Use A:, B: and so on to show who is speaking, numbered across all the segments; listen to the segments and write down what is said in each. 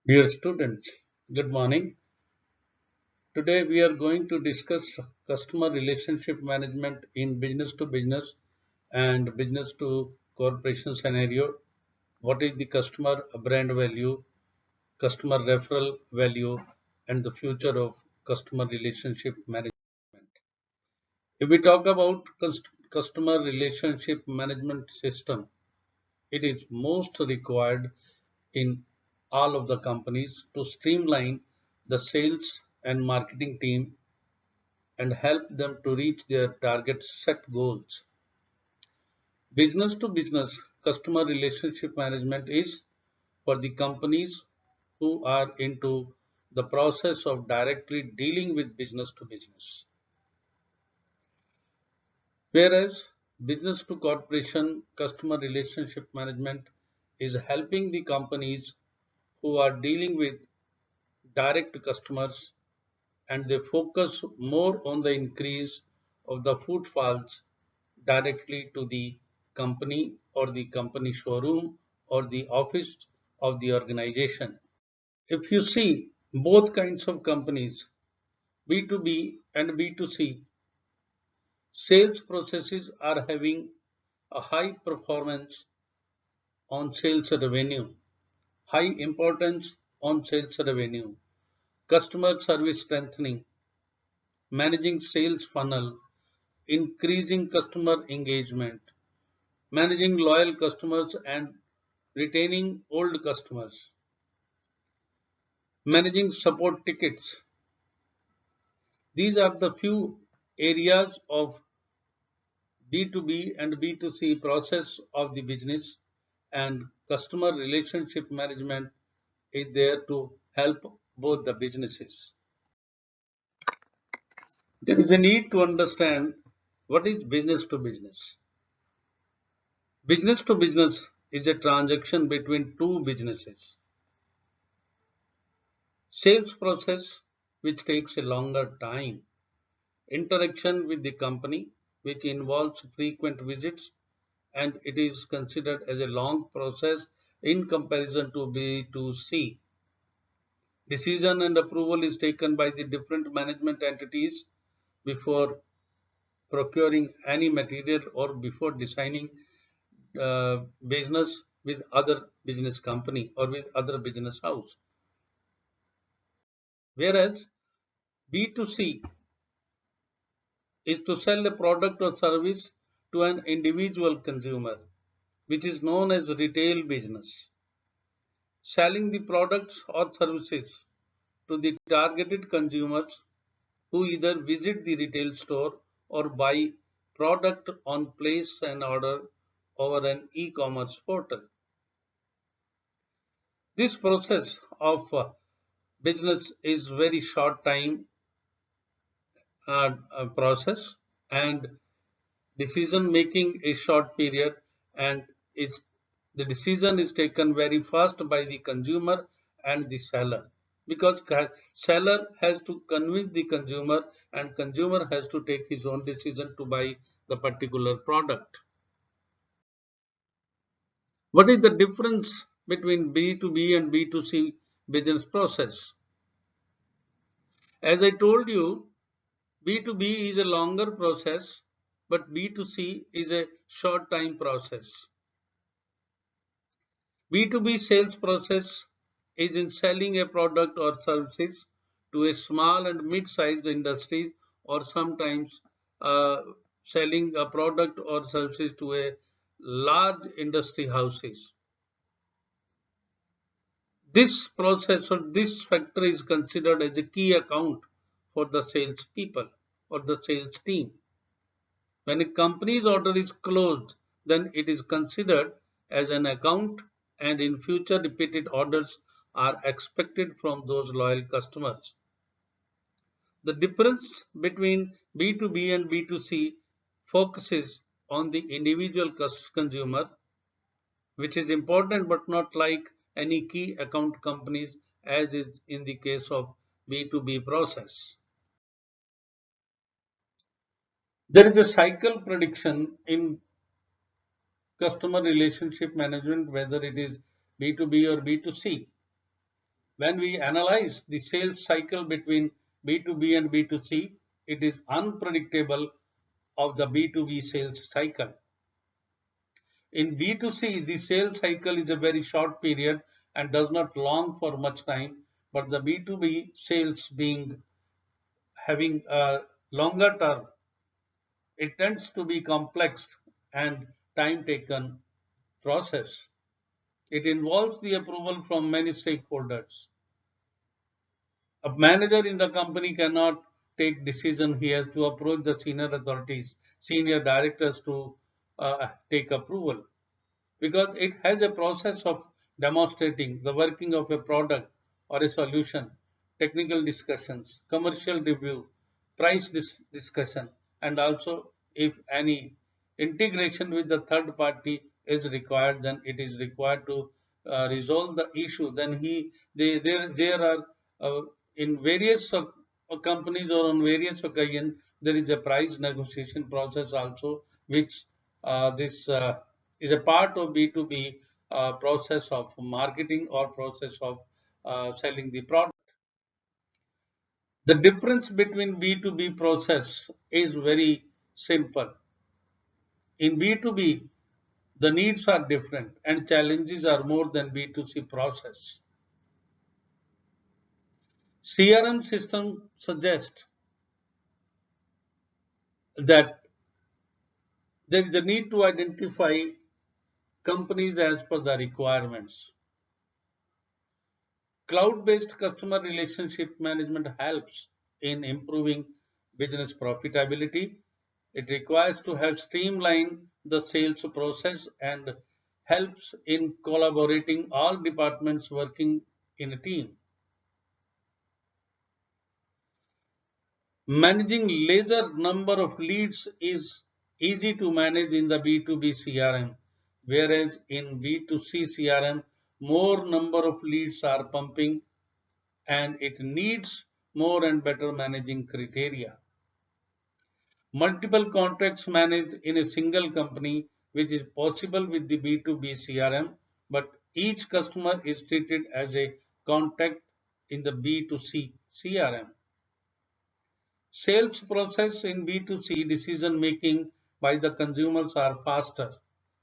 A: Dear students, good morning. Today we are going to discuss customer relationship management in business to business and business to corporation scenario. What is the customer brand value, customer referral value, and the future of customer relationship management? If we talk about customer relationship management system, it is most required in all of the companies to streamline the sales and marketing team and help them to reach their target set goals. Business to business customer relationship management is for the companies who are into the process of directly dealing with business to business. Whereas business to corporation customer relationship management is helping the companies who are dealing with direct customers and they focus more on the increase of the footfalls directly to the company or the company showroom or the office of the organization. If you see both kinds of companies, B2B and B2C, sales processes are having a high performance on sales revenue, high importance on sales revenue, customer service strengthening, managing sales funnel, increasing customer engagement, managing loyal customers and retaining old customers, managing support tickets. These are the few areas of B2B and B2C process of the business, and customer relationship management is there to help both the businesses. There is a need to understand what is business to business. Business to business is a transaction between two businesses. Sales process which takes a longer time. Interaction with the company which involves frequent visits and it is considered as a long process in comparison to B2C. Decision and approval is taken by the different management entities before procuring any material or before designing business with other business company or with other business house. Whereas B2C is to sell a product or service to an individual consumer, which is known as retail business. Selling the products or services to the targeted consumers who either visit the retail store or buy product on place and order over an e-commerce portal. This process of business is very short time process and decision making is short period and is the decision is taken very fast by the consumer and the seller because seller has to convince the consumer and consumer has to take his own decision to buy the particular product. What is the difference between B2B and B2C business process? As I told you, B2B is a longer process, but B2C is a short time process. B2B sales process is in selling a product or services to a small and mid-sized industries or sometimes selling a product or services to a large industry houses. This process or this factor is considered as a key account for the sales people or the sales team. When a company's order is closed, then it is considered as an account and in future repeated orders are expected from those loyal customers. The difference between B2B and B2C focuses on the individual consumer, which is important but not like any key account companies as is in the case of B2B process. There is a cycle prediction in customer relationship management, whether it is B2B or B2C. When we analyze the sales cycle between B2B and B2C, it is unpredictable of the B2B sales cycle. In B2C, the sales cycle is a very short period and does not long for much time, but the B2B sales being having a longer term, it tends to be complex and time taken process. It involves the approval from many stakeholders. A manager in the company cannot take decision. He has to approach the senior authorities, senior directors to take approval, because it has a process of demonstrating the working of a product or a solution, technical discussions, commercial review, price discussion, and also if any integration with the third party is required, then it is required to resolve the issue. Then there are uh, in various companies or on various occasions there is a price negotiation process also, which this is a part of B2B process of marketing or process of selling the product. The difference between B2B process is very simple. In B2B, the needs are different and challenges are more than B2C process. CRM system suggests that there is a need to identify companies as per the requirements. Cloud-based customer relationship management helps in improving business profitability. It requires to have streamlined the sales process and helps in collaborating all departments working in a team. Managing larger number of leads is easy to manage in the B2B CRM, whereas in B2C CRM, more number of leads are pumping and it needs more and better managing criteria. Multiple contracts managed in a single company, which is possible with the B2B CRM, but each customer is treated as a contact in the B2C CRM. Sales process in B2C decision making by the consumers are faster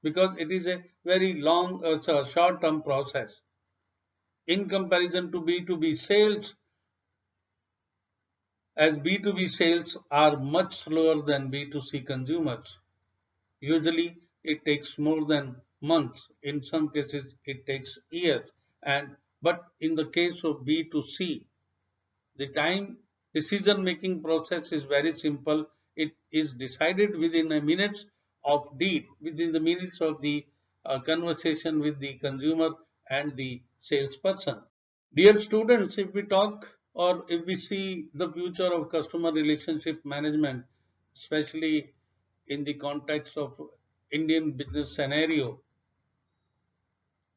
A: because it is a very long, short term process. In comparison to B2B sales, as B2B sales are much slower than B2C consumers. Usually it takes more than months. In some cases it takes years. But in the case of B2C, the time decision making process is very simple. It is decided within a minutes of deed, within the minutes of the conversation with the consumer and the salesperson. Dear students, if we talk or if we see the future of customer relationship management, especially in the context of Indian business scenario,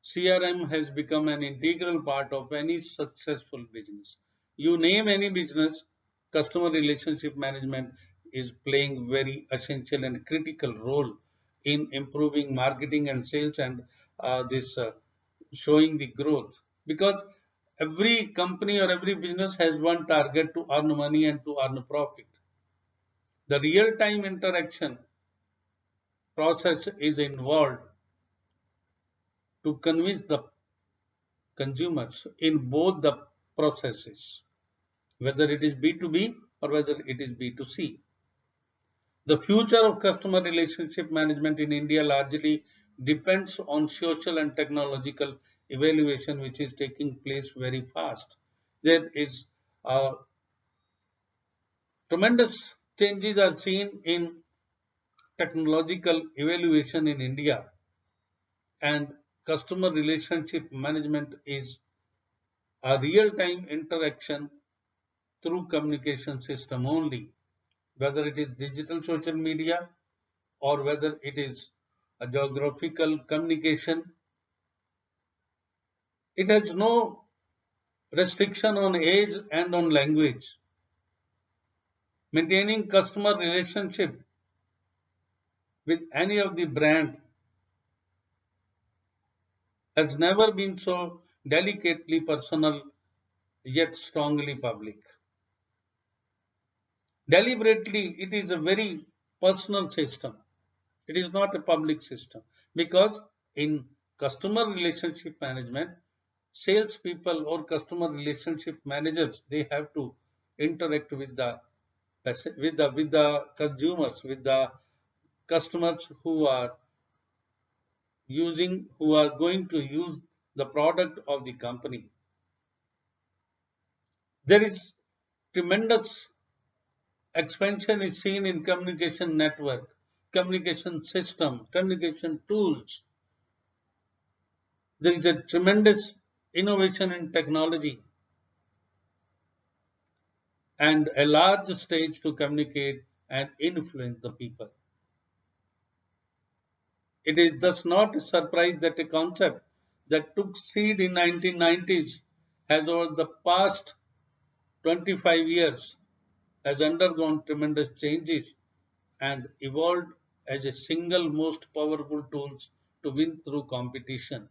A: CRM has become an integral part of any successful business. You name any business, customer relationship management is playing very essential and critical role in improving marketing and sales and this showing the growth, because every company or every business has one target: to earn money and to earn profit. The real time interaction process is involved to convince the consumers in both the processes, whether it is B2B or whether it is B2C. The future of customer relationship management in India largely depends on social and technological evaluation, which is taking place very fast. There is tremendous changes are seen in technological evaluation in India, and customer relationship management is a real-time interaction through communication system only, whether it is digital social media or whether it is a geographical communication. It has no restriction on age and on language. Maintaining customer relationship with any of the brand has never been so delicately personal yet strongly public. Deliberately, it is a very personal system. It is not a public system because in customer relationship management, salespeople or customer relationship managers, they have to interact with the consumers, with the customers who are going to use the product of the company. There is tremendous expansion is seen in communication network, communication system, communication tools. There is a tremendous innovation in technology and a large stage to communicate and influence the people. It is thus not a surprise that a concept that took seed in 1990s has over the past 25 years has undergone tremendous changes and evolved as a single most powerful tools to win through competition,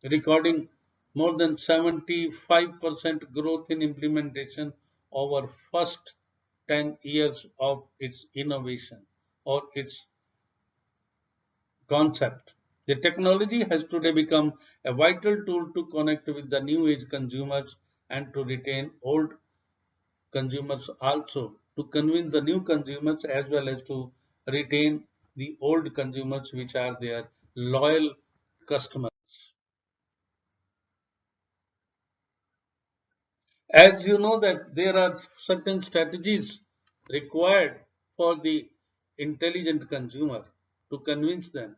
A: recording more than 75% growth in implementation over first 10 years of its innovation or its concept. The technology has today become a vital tool to connect with the new age consumers and to retain old consumers also, to convince the new consumers as well as to retain the old consumers which are their loyal customers. As you know that there are certain strategies required for the intelligent consumer to convince them.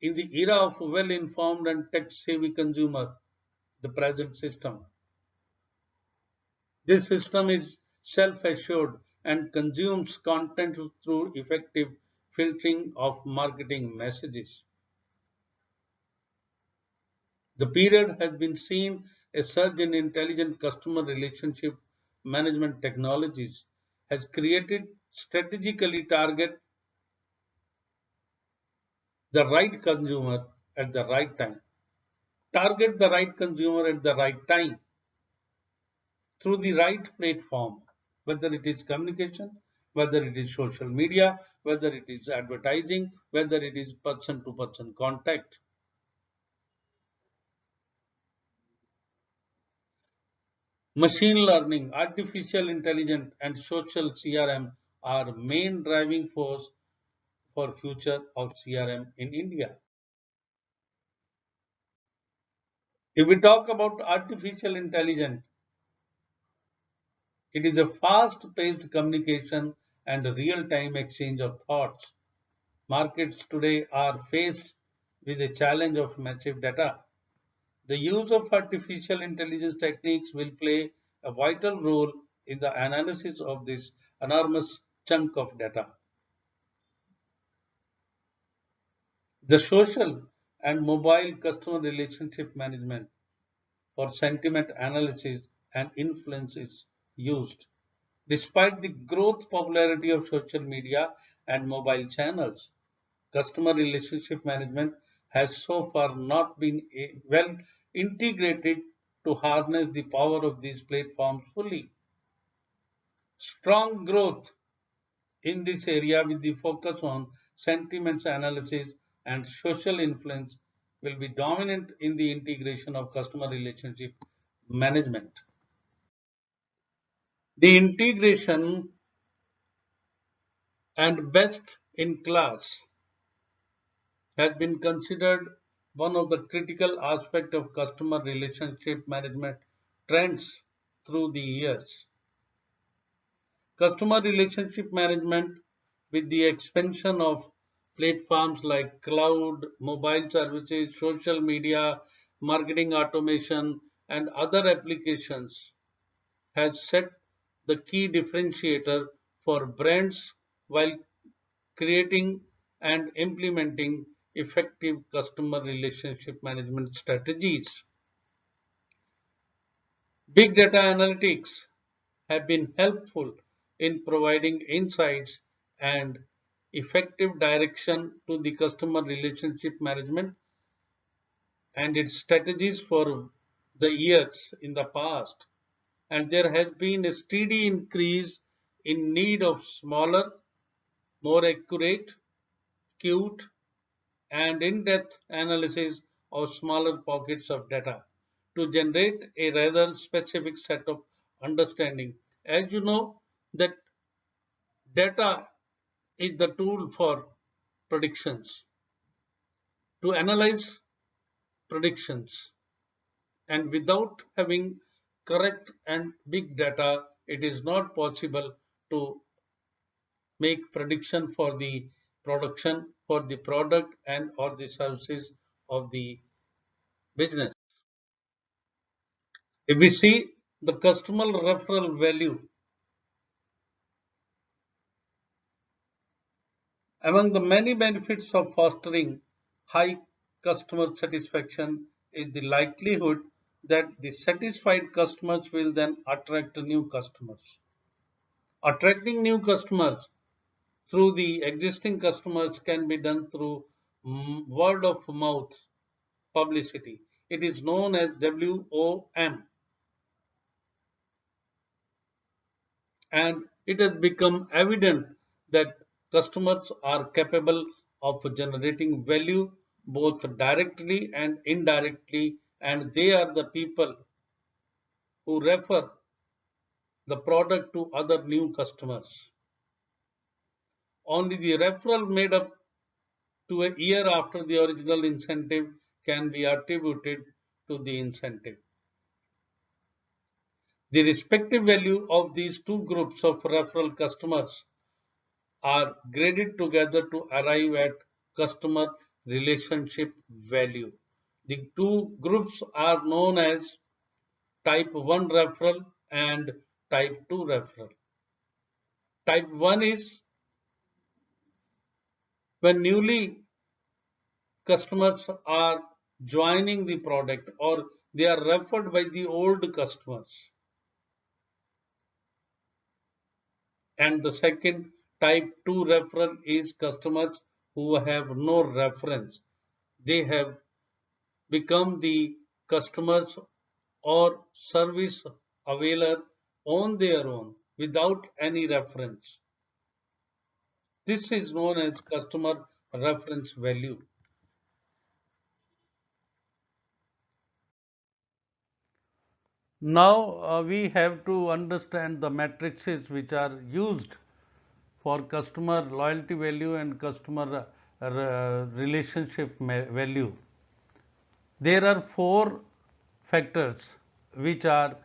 A: In the era of well-informed and tech-savvy consumer, the present system, this system is self-assured and consumes content through effective filtering of marketing messages. The period has been seen a surge in intelligent customer relationship management technologies has created strategically target the right consumer at the right time. Target the right consumer at the right time through the right platform, whether it is communication, whether it is social media, whether it is advertising, whether it is person to person contact. Machine learning, artificial intelligence, and social CRM are main driving force for future of CRM in India. If we talk about artificial intelligence, it is a fast-paced communication and real-time exchange of thoughts. Markets today are faced with a challenge of massive data. The use of artificial intelligence techniques will play a vital role in the analysis of this enormous chunk of data. The social and mobile customer relationship management for sentiment analysis and influence is used. Despite the growth popularity of social media and mobile channels, customer relationship management has so far not been well integrated to harness the power of these platforms fully. Strong growth in this area with the focus on sentiments analysis and social influence will be dominant in the integration of customer relationship management. The integration and best in class has been considered one of the critical aspects of customer relationship management trends through the years. Customer relationship management, with the expansion of platforms like cloud, mobile services, social media, marketing automation, and other applications, has set the key differentiator for brands while creating and implementing effective customer relationship management strategies. Big data analytics have been helpful in providing insights and effective direction to the customer relationship management and its strategies for the years in the past, and there has been a steady increase in need of smaller, more accurate, acute, and in-depth analysis of smaller pockets of data to generate a rather specific set of understanding. As you know, that data is the tool for predictions. To analyze predictions, and without having correct and big data, it is not possible to make prediction for the production, for the product and or the services of the business. If we see the customer referral value, among the many benefits of fostering high customer satisfaction is the likelihood that the satisfied customers will then attract new customers. Attracting new customers through the existing customers can be done through word of mouth publicity. It is known as WOM, and it has become evident that customers are capable of generating value both directly and indirectly, and they are the people who refer the product to other new customers. Only the referral made up to a year after the original incentive can be attributed to the incentive. The respective value of these two groups of referral customers are graded together to arrive at customer relationship value. The two groups are known as type 1 referral and type 2 referral. Type 1 is when newly customers are joining the product or they are referred by the old customers. And the second type 2 referral is customers who have no reference. They have become the customers or service availer on their own without any reference. This is known as customer reference value. Now we have to understand the matrices which are used for customer loyalty value and customer relationship value. There are four factors which are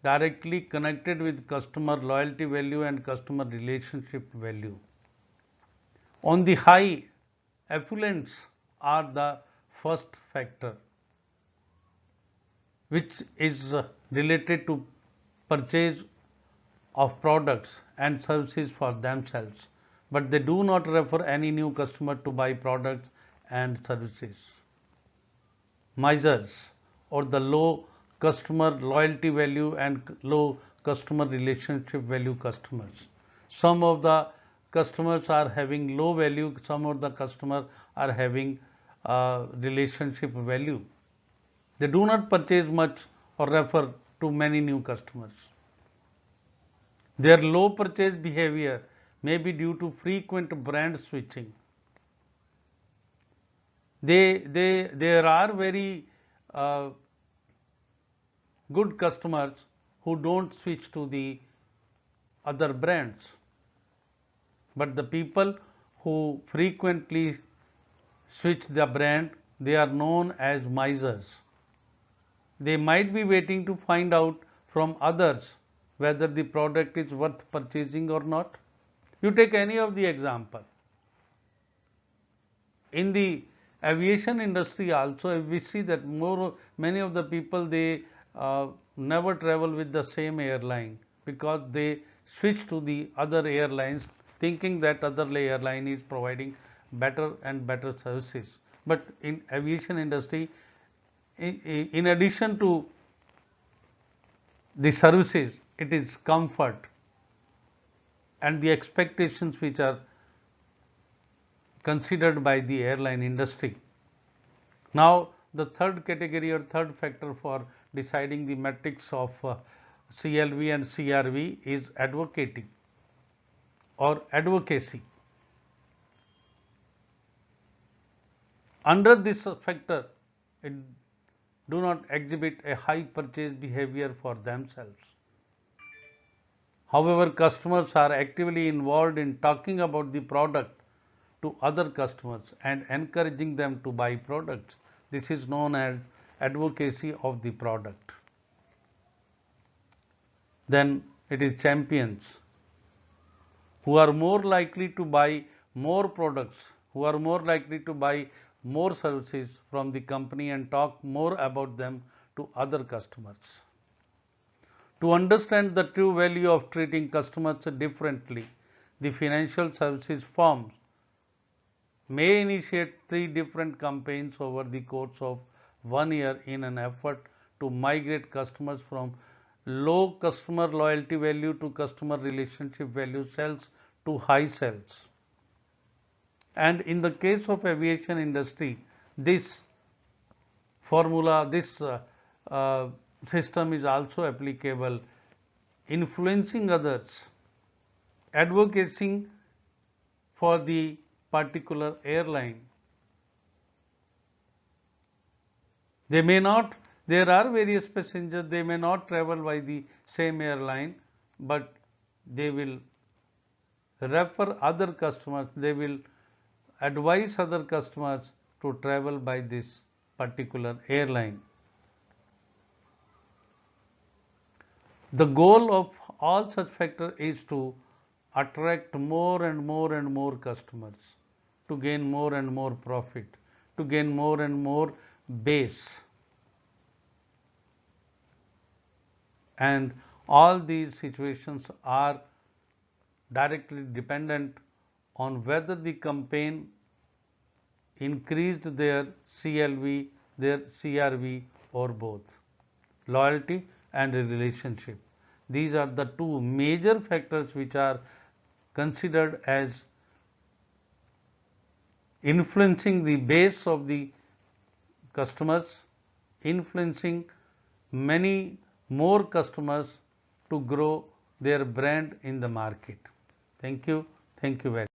A: directly connected with customer loyalty value and customer relationship value. On the high, affluents are the first factor, which is related to purchase of products and services for themselves, but they do not refer any new customer to buy products and services. Misers, or the low customer loyalty value and low customer relationship value customers. Some of the customers are having low value, some of the customers are having relationship value. They do not purchase much or refer to many new customers. Their low purchase behavior may be due to frequent brand switching. There are very good customers who don't switch to the other brands, but the people who frequently switch the brand, they are known as misers. They might be waiting to find out from others whether the product is worth purchasing or not. You take any of the example. In the aviation industry also, we see that many of the people, they never travel with the same airline because they switch to the other airlines thinking that other airline is providing better and better services. But in aviation industry, in addition to the services, it is comfort and the expectations which are considered by the airline industry. Now, the third category or third factor for deciding the metrics of CLV and CRV is advocating or advocacy. Under this factor, it do not exhibit a high purchase behavior for themselves. However, customers are actively involved in talking about the product to other customers and encouraging them to buy products. This is known as advocacy of the product. Then it is champions, who are more likely to buy more products, who are more likely to buy more services from the company and talk more about them to other customers. To understand the true value of treating customers differently, the financial services firms may initiate 3 different campaigns over the course of 1 year in an effort to migrate customers from low customer loyalty value to customer relationship value sales to high sales. And in the case of aviation industry, this formula, this system is also applicable. Influencing others, advocating for the particular airline. They may not, there are various passengers, they may not travel by the same airline, but they will refer other customers, they will advise other customers to travel by this particular airline. The goal of all such factors is to attract more and more and more customers, to gain more and more profit, to gain more and more base. And all these situations are directly dependent on whether the campaign increased their CLV, their CRV, or both, loyalty and relationship. These are the two major factors which are considered as influencing the base of the customers, influencing many more customers to grow their brand in the market. Thank you. Thank you very much.